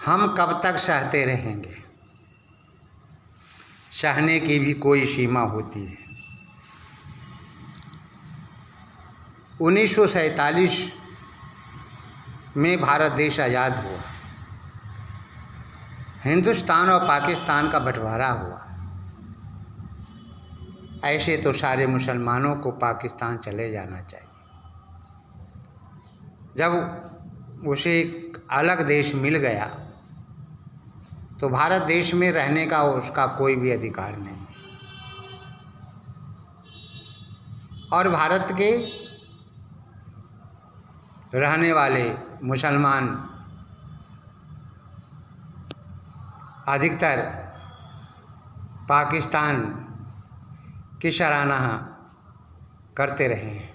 हम कब तक सहते रहेंगे? सहने की भी कोई सीमा होती है। 1947 में भारत देश आज़ाद हुआ, हिंदुस्तान और पाकिस्तान का बंटवारा हुआ। ऐसे तो सारे मुसलमानों को पाकिस्तान चले जाना चाहिए। जब उसे एक अलग देश मिल गया तो भारत देश में रहने का उसका कोई भी अधिकार नहीं। और भारत के रहने वाले मुसलमान अधिकतर पाकिस्तान की सराहना करते रहे हैं।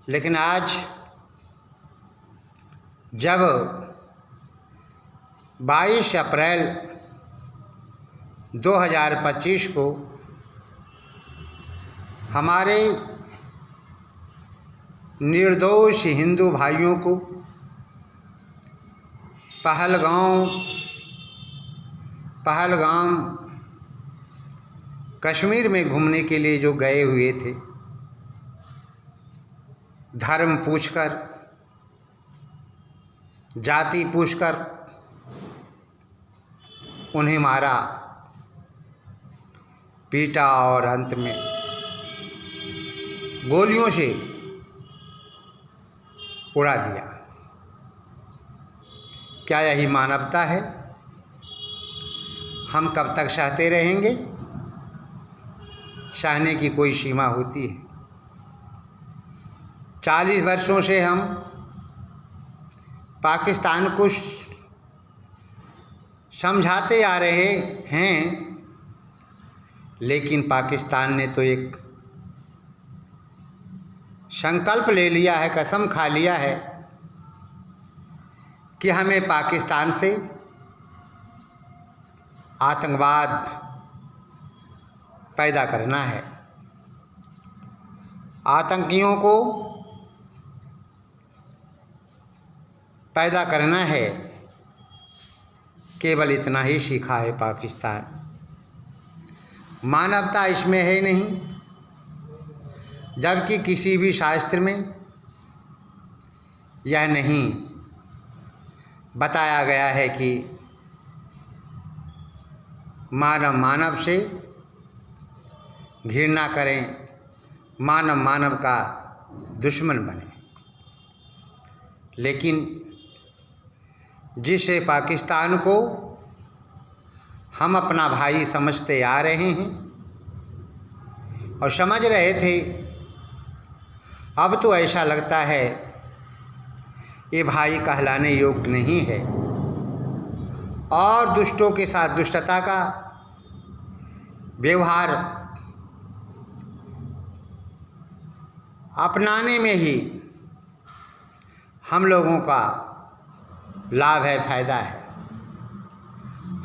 लेकिन आज जब 22 अप्रैल 2025 को हमारे निर्दोष हिंदू भाइयों को पहलगाम कश्मीर में घूमने के लिए जो गए हुए थे, धर्म पूछकर, जाति पूछकर उन्हें मारा, पीटा और अंत में गोलियों से उड़ा दिया। क्या यही मानवता है? हम कब तक सहते रहेंगे? सहने की कोई सीमा होती है। 40 वर्षों से हम पाकिस्तान को समझाते आ रहे हैं, लेकिन पाकिस्तान ने तो एक संकल्प ले लिया है, कसम खा लिया है कि हमें पाकिस्तान से आतंकवाद पैदा करना है, आतंकियों को पैदा करना है। केवल इतना ही सीखा है पाकिस्तान। मानवता इसमें है नहीं, जबकि किसी भी शास्त्र में यह नहीं बताया गया है कि मानव मानव से घृणा करें, मानव मानव का दुश्मन बने। लेकिन जिसे पाकिस्तान को हम अपना भाई समझते आ रहे हैं और समझ रहे थे, अब तो ऐसा लगता है ये भाई कहलाने योग्य नहीं है और दुष्टों के साथ दुष्टता का व्यवहार अपनाने में ही हम लोगों का लाभ है, फायदा है।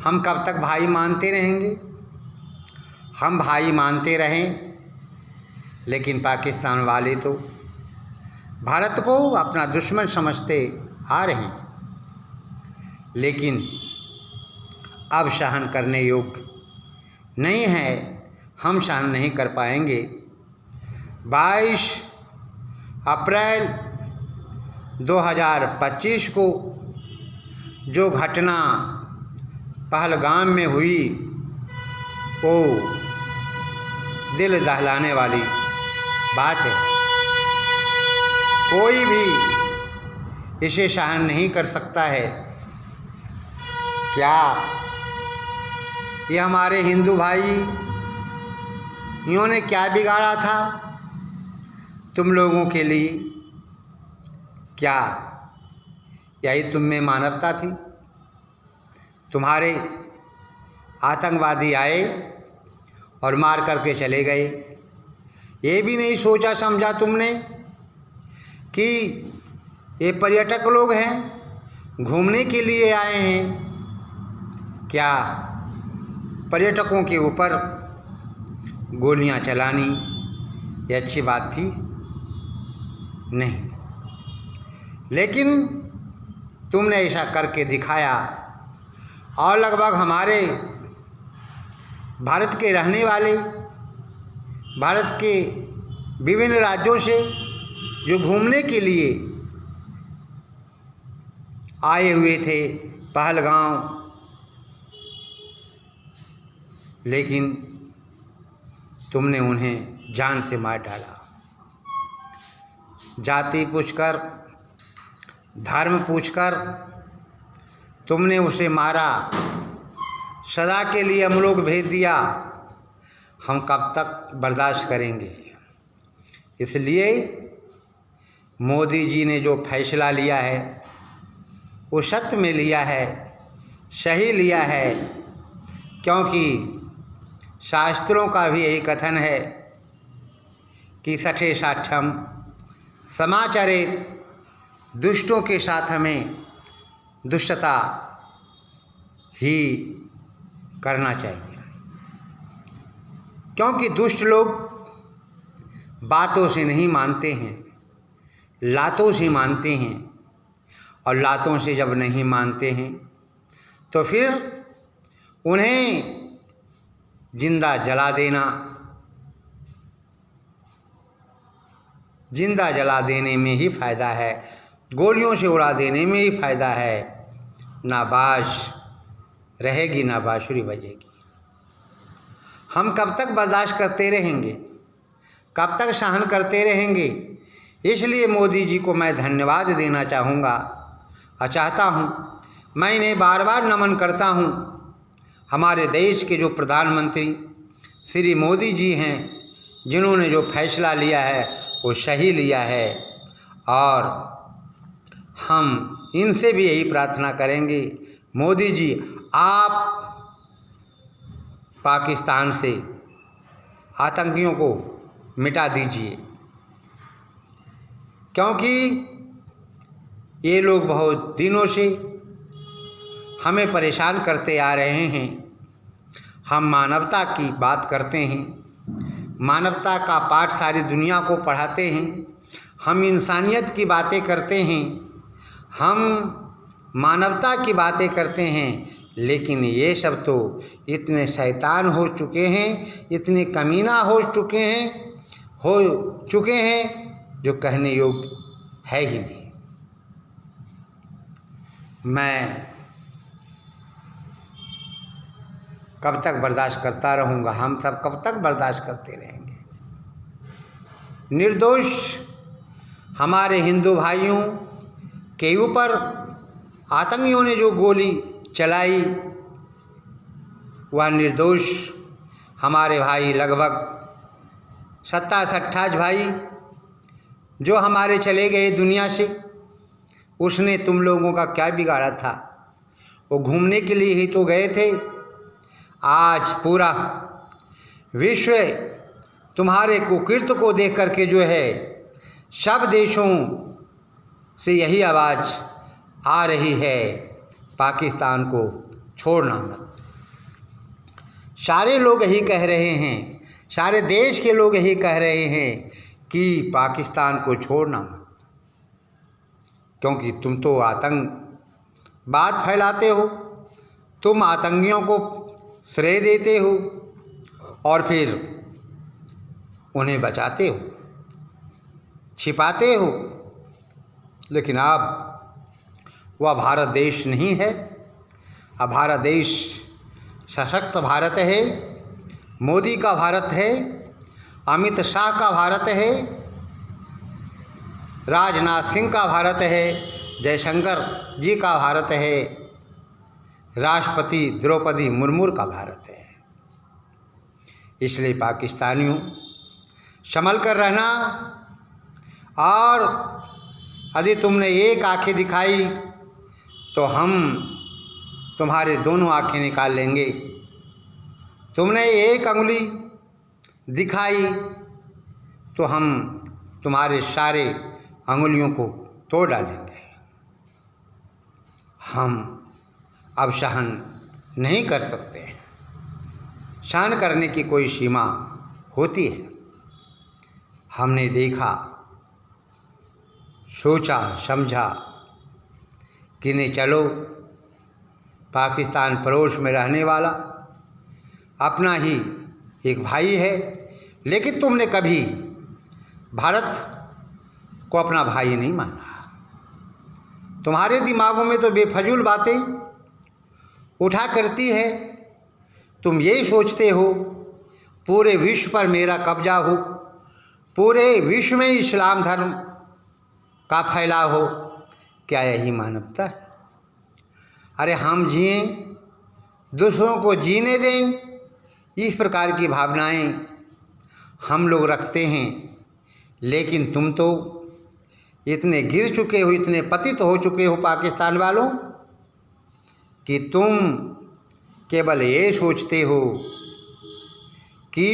हम कब तक भाई मानते रहेंगे? हम भाई मानते रहें, लेकिन पाकिस्तान वाले तो भारत को अपना दुश्मन समझते आ रहे हैं। लेकिन अब सहन करने योग्य नहीं है, हम सहन नहीं कर पाएंगे। 22 अप्रैल 2025 को जो घटना पहलगाम में हुई, वो दिल दहलाने वाली बात है। कोई भी इसे सहन नहीं कर सकता है। क्या ये हमारे हिंदू भाइयों ने क्या बिगाड़ा था तुम लोगों के लिए? क्या यही तुम में मानवता थी? तुम्हारे आतंकवादी आए और मार करके चले गए। ये भी नहीं सोचा समझा तुमने कि ये पर्यटक लोग हैं, घूमने के लिए आए हैं। क्या पर्यटकों के ऊपर गोलियां चलानी ये अच्छी बात थी? नहीं। लेकिन तुमने ऐसा करके दिखाया और लगभग हमारे भारत के रहने वाले, भारत के विभिन्न राज्यों से जो घूमने के लिए आए हुए थे पहलगांव, लेकिन तुमने उन्हें जान से मार डाला। जाति पूछकर, धर्म पूछकर तुमने उसे मारा, सदा के लिए हम लोग भेज दिया। हम कब तक बर्दाश्त करेंगे? इसलिए मोदी जी ने जो फैसला लिया है वो सत्य में लिया है, सही लिया है, क्योंकि शास्त्रों का भी यही कथन है कि सठे साठम समाचरित, दुष्टों के साथ हमें दुष्टता ही करना चाहिए, क्योंकि दुष्ट लोग बातों से नहीं मानते हैं, लातों से मानते हैं, और लातों से जब नहीं मानते हैं तो फिर उन्हें जिंदा जला देना, जिंदा जला देने में ही फ़ायदा है, गोलियों से उड़ा देने में ही फ़ायदा है। ना बाज रहेगी ना बांसुरी बजेगी। हम कब तक बर्दाश्त करते रहेंगे? कब तक सहन करते रहेंगे? इसलिए मोदी जी को मैं धन्यवाद देना चाहूँगा और चाहता हूँ, मैं इन्हें बार बार नमन करता हूँ। हमारे देश के जो प्रधानमंत्री श्री मोदी जी हैं, जिन्होंने जो फैसला लिया है वो सही लिया है, और हम इनसे भी यही प्रार्थना करेंगे, मोदी जी आप पाकिस्तान से आतंकियों को मिटा दीजिए, क्योंकि ये लोग बहुत दिनों से हमें परेशान करते आ रहे हैं। हम मानवता की बात करते हैं, मानवता का पाठ सारी दुनिया को पढ़ाते हैं, हम इंसानियत की बातें करते हैं, हम मानवता की बातें करते हैं, लेकिन ये सब तो इतने शैतान हो चुके हैं, इतने कमीना हो चुके हैं जो कहने योग्य है ही नहीं। मैं कब तक बर्दाश्त करता रहूँगा? हम सब कब तक बर्दाश्त करते रहेंगे? निर्दोष हमारे हिंदू भाइयों के ऊपर आतंकियों ने जो गोली चलाई, वह निर्दोष हमारे भाई लगभग 27-28 भाई जो हमारे चले गए दुनिया से, उसने तुम लोगों का क्या बिगाड़ा था? वो घूमने के लिए ही तो गए थे। आज पूरा विश्व तुम्हारे कुकृत्य को देख करके जो है सब देशों से यही आवाज़ आ रही है, पाकिस्तान को छोड़ना मत। सारे लोग यही कह रहे हैं, सारे देश के लोग यही कह रहे हैं कि पाकिस्तान को छोड़ना मत, क्योंकि तुम तो आतंकवाद फैलाते हो, तुम आतंकियों को श्रेय देते हो और फिर उन्हें बचाते हो, छिपाते हो। लेकिन अब वह भारत देश नहीं है। अब भारत देश सशक्त भारत है, मोदी का भारत है, अमित शाह का भारत है, राजनाथ सिंह का भारत है, जयशंकर जी का भारत है, राष्ट्रपति द्रौपदी मुर्मू का भारत है। इसलिए पाकिस्तानियों संभल कर रहना, और यदि तुमने एक आँखें दिखाई तो हम तुम्हारे दोनों आँखें निकाल लेंगे। तुमने एक अंगुली दिखाई तो हम तुम्हारे सारे अंगुलियों को तोड़ डालेंगे। हम अब सहन नहीं कर सकते। सहन करने की कोई सीमा होती है। हमने देखा, सोचा, समझा, कि नहीं चलो, पाकिस्तान पड़ोस में रहने वाला अपना ही एक भाई है, लेकिन तुमने कभी भारत को अपना भाई नहीं माना। तुम्हारे दिमागों में तो बेफजूल बातें उठा करती है। तुम ये सोचते हो पूरे विश्व पर मेरा कब्जा हो, पूरे विश्व में इस्लाम धर्म का फैलाव हो। क्या यही मानवता है? अरे हम जिएं, दूसरों को जीने दें, इस प्रकार की भावनाएं हम लोग रखते हैं। लेकिन तुम तो इतने गिर चुके हो, इतने पतित हो चुके हो पाकिस्तान वालों, कि तुम केवल ये सोचते हो कि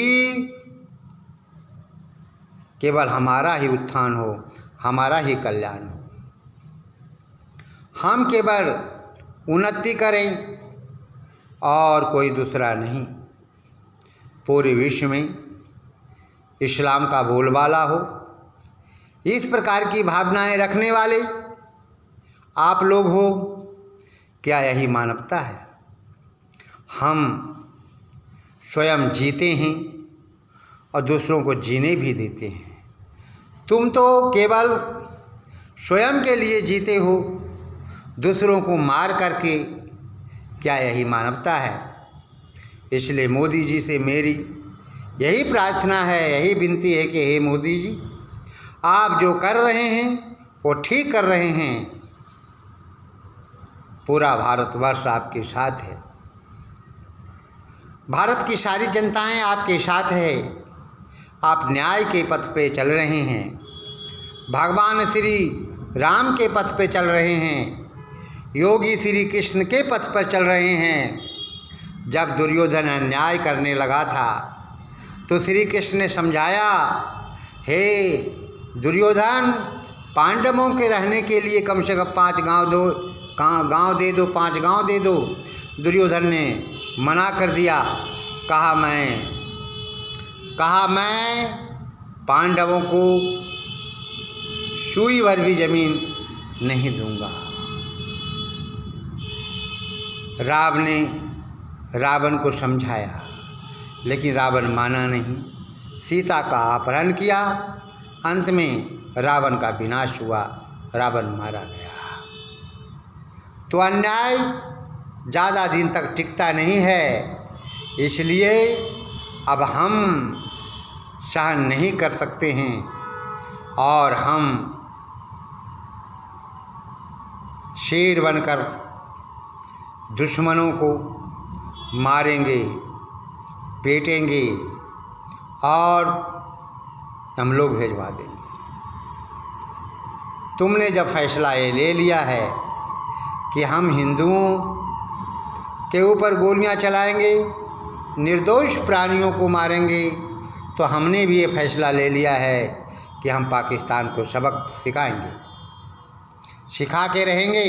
केवल हमारा ही उत्थान हो, हमारा ही कल्याण हो, हम केवल उन्नति करें और कोई दूसरा नहीं। पूरे विश्व में इस्लाम का बोलबाला हो, इस प्रकार की भावनाएं रखने वाले आप लोग हो। क्या यही मानवता है? हम स्वयं जीते हैं और दूसरों को जीने भी देते हैं। तुम तो केवल स्वयं के लिए जीते हो, दूसरों को मार करके। क्या यही मानवता है? इसलिए मोदी जी से मेरी यही प्रार्थना है, यही विनती है कि हे मोदी जी, आप जो कर रहे हैं वो ठीक कर रहे हैं। पूरा भारतवर्ष आपके साथ है, भारत की सारी जनताएं आपके साथ है। आप न्याय के पथ पे चल रहे हैं, भगवान श्री राम के पथ पे चल रहे हैं, योगी श्री कृष्ण के पथ पर चल रहे हैं। जब दुर्योधन अन्याय करने लगा था तो श्री कृष्ण ने समझाया, हे दुर्योधन, पांडवों के रहने के लिए कम से कम 5 गांव दे दो, 5 गांव दे दो। दुर्योधन ने मना कर दिया, कहा मैं पांडवों को सुई भर भी जमीन नहीं दूंगा। राम ने रावण को समझाया, लेकिन रावण माना नहीं, सीता का अपहरण किया। अंत में रावण का विनाश हुआ, रावण मारा गया। तो अन्याय ज़्यादा दिन तक टिकता नहीं है, इसलिए अब हम सहन नहीं कर सकते हैं और हम शेर बनकर दुश्मनों को मारेंगे, पीटेंगे और हम लोग भिजवा देंगे। तुमने जब फैसला ये ले लिया है कि हम हिंदुओं के ऊपर गोलियां चलाएंगे, निर्दोष प्राणियों को मारेंगे, तो हमने भी ये फैसला ले लिया है कि हम पाकिस्तान को सबक सिखाएंगे, सिखा के रहेंगे।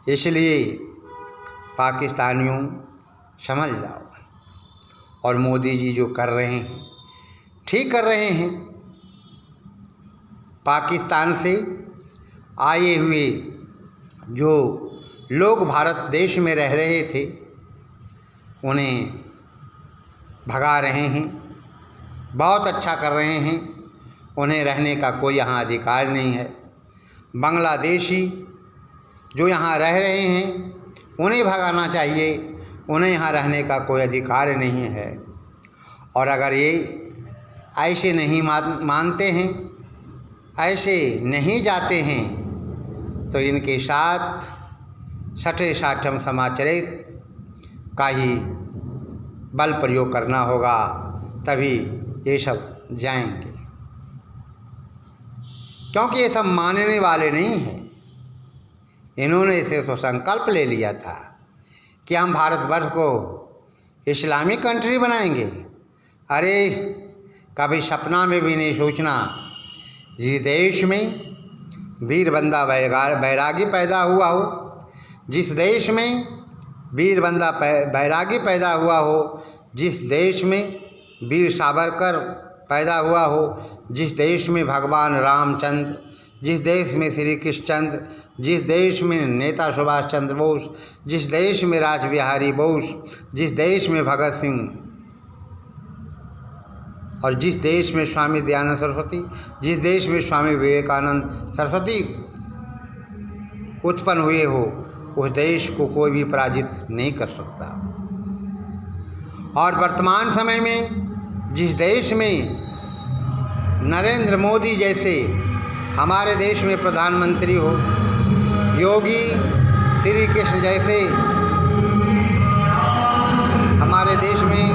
इसलिए पाकिस्तानियों समझ जाओ, और मोदी जी जो कर रहे हैं ठीक कर रहे हैं। पाकिस्तान से आए हुए जो लोग भारत देश में रह रहे थे उन्हें भगा रहे हैं, बहुत अच्छा कर रहे हैं। उन्हें रहने का कोई यहाँ अधिकार नहीं है। बांग्लादेशी जो यहाँ रह रहे हैं उन्हें भगाना चाहिए, उन्हें यहाँ रहने का कोई अधिकार नहीं है। और अगर ये ऐसे नहीं मानते हैं, ऐसे नहीं जाते हैं, तो इनके साथ छठे साठम समाचरित का ही बल प्रयोग करना होगा, तभी ये सब जाएंगे। क्योंकि ये सब मानने वाले नहीं हैं। इन्होंने इसे तो संकल्प ले लिया था कि हम भारतवर्ष को इस्लामिक कंट्री बनाएंगे। अरे कभी सपना में भी नहीं सोचना, जिस देश में वीर बंदा बैरागी पैदा हुआ हो, जिस देश में वीर बंदा बैरागी पैदा हुआ हो, जिस देश में वीर सावरकर पैदा हुआ हो, जिस देश में भगवान रामचंद्र, जिस देश में श्री कृष्णचंद्र, जिस देश में नेता सुभाष चंद्र बोस, जिस देश में रासबिहारी बोस, जिस देश में भगत सिंह और जिस देश में स्वामी दयानंद सरस्वती, जिस देश में स्वामी विवेकानंद सरस्वती उत्पन्न हुए हो, उस देश को कोई भी पराजित नहीं कर सकता। और वर्तमान समय में जिस देश में नरेंद्र मोदी जैसे हमारे देश में प्रधानमंत्री हो, योगी श्री कृष्ण जैसे हमारे देश में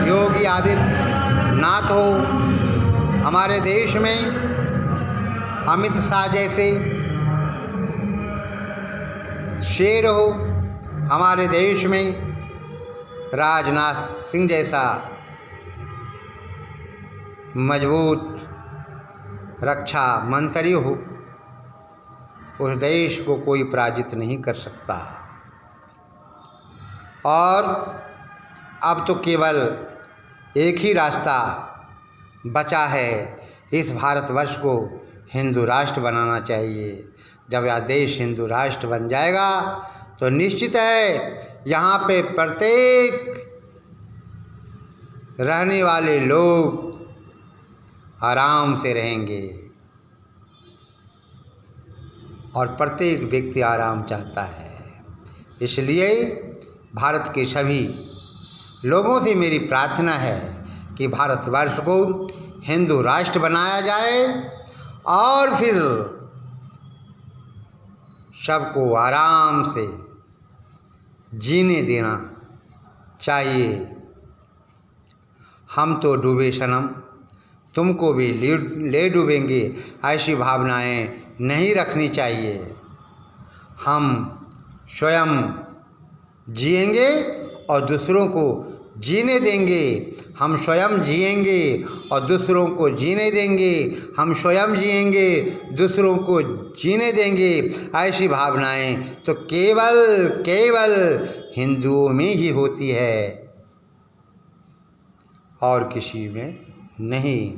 योगी आदित्यनाथ हो, हमारे देश में अमित शाह जैसे शेर हो, हमारे देश में राजनाथ सिंह जैसा मजबूत रक्षा मंत्री हो, उस देश को कोई पराजित नहीं कर सकता। और अब तो केवल एक ही रास्ता बचा है, इस भारतवर्ष को हिंदू राष्ट्र बनाना चाहिए। जब यह देश हिंदू राष्ट्र बन जाएगा तो निश्चित है यहाँ पे प्रत्येक रहने वाले लोग आराम से रहेंगे, और प्रत्येक व्यक्ति आराम चाहता है। इसलिए भारत के सभी लोगों से मेरी प्रार्थना है कि भारतवर्ष को हिंदू राष्ट्र बनाया जाए और फिर सबको आराम से जीने देना चाहिए। हम तो डूबे सनम, तुमको भी ले डूबेंगे, ऐसी भावनाएं नहीं रखनी चाहिए। हम स्वयं जिएंगे और दूसरों को जीने देंगे, हम स्वयं जिएंगे और दूसरों को जीने देंगे, हम स्वयं जिएंगे दूसरों को जीने देंगे। ऐसी भावनाएं तो केवल हिंदुओं में ही होती है और किसी में नहीं।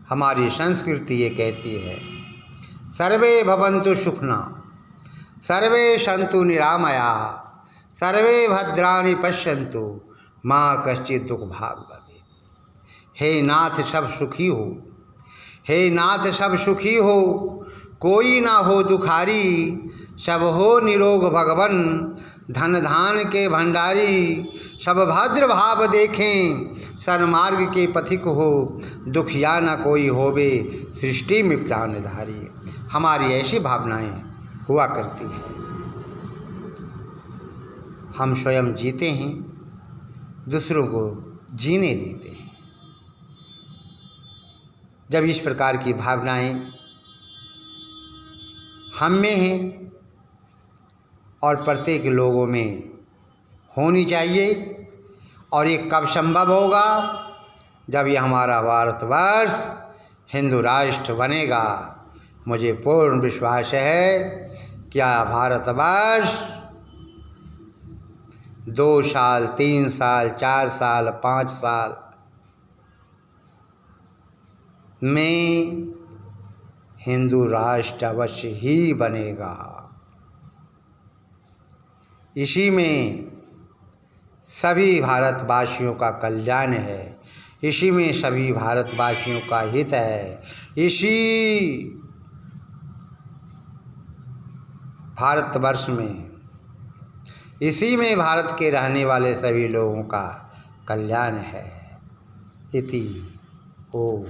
हमारी संस्कृति ये कहती है, सर्वे भवन्तु सुखिनः, सर्वे सन्तु निरामयाः, सर्वे भद्राणि पश्यन्तु, माँ कश्चित् दुख भाग भवेत्। हे नाथ सब सुखी हो, हे नाथ सब सुखी हो, कोई ना हो दुखारी, सब हो निरोग भगवन, धन धान के भंडारी, सब भद्र भाव देखें, सन्मार्ग के पथिक हो, दुखिया न कोई होवे, सृष्टि में प्राणधारी। हमारी ऐसी भावनाएं हुआ करती हैं। हम स्वयं जीते हैं, दूसरों को जीने देते हैं। जब इस प्रकार की भावनाएं हम में हैं और प्रत्येक लोगों में होनी चाहिए, और ये कब संभव होगा? जब ये हमारा भारतवर्ष हिंदू राष्ट्र बनेगा। मुझे पूर्ण विश्वास है कि यह भारतवर्ष 2 साल, 3 साल, 4 साल, 5 साल में हिंदू राष्ट्र अवश्य ही बनेगा। इसी में सभी भारतवासियों का कल्याण है, इसी में सभी भारतवासियों का हित है, इसी भारतवर्ष में, इसी में भारत के रहने वाले सभी लोगों का कल्याण है। इति ओम।